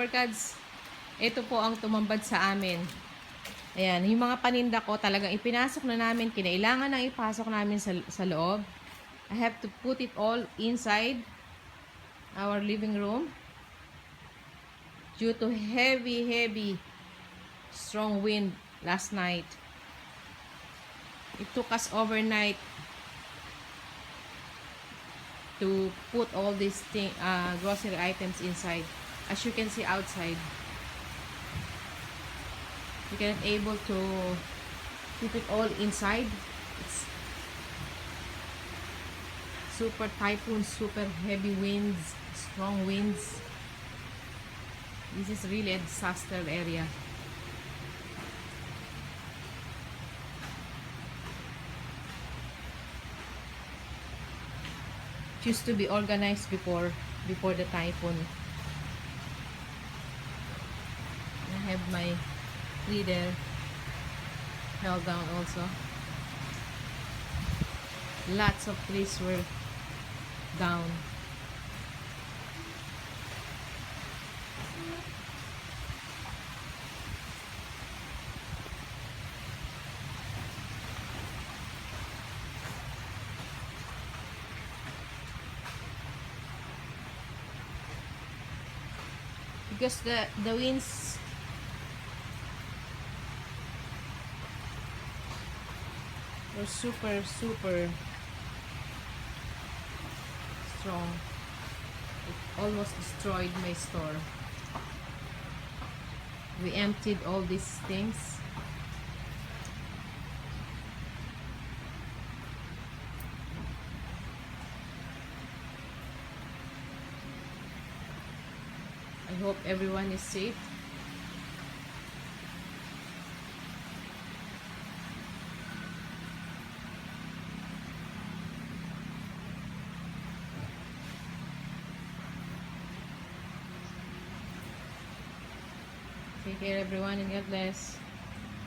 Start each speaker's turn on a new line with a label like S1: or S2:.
S1: Super Cards, ito po ang tumambad sa amin. Ayan, yung mga paninda ko talagang ipinasok na namin, kinailangan nang ipasok namin sa loob. I have to put it all inside our living room due to heavy, strong wind last night. It took us overnight to put all these grocery items inside. As you can see outside, you cannot able to keep it all inside. It's super typhoon, super heavy winds, strong winds. This is really a disaster area. It used to be organized before the typhoon. I have my tree there held down also. Lots of trees were down. Because the winds were super strong. It almost destroyed my store. We emptied all these things. I hope everyone is safe. Take care everyone and God bless.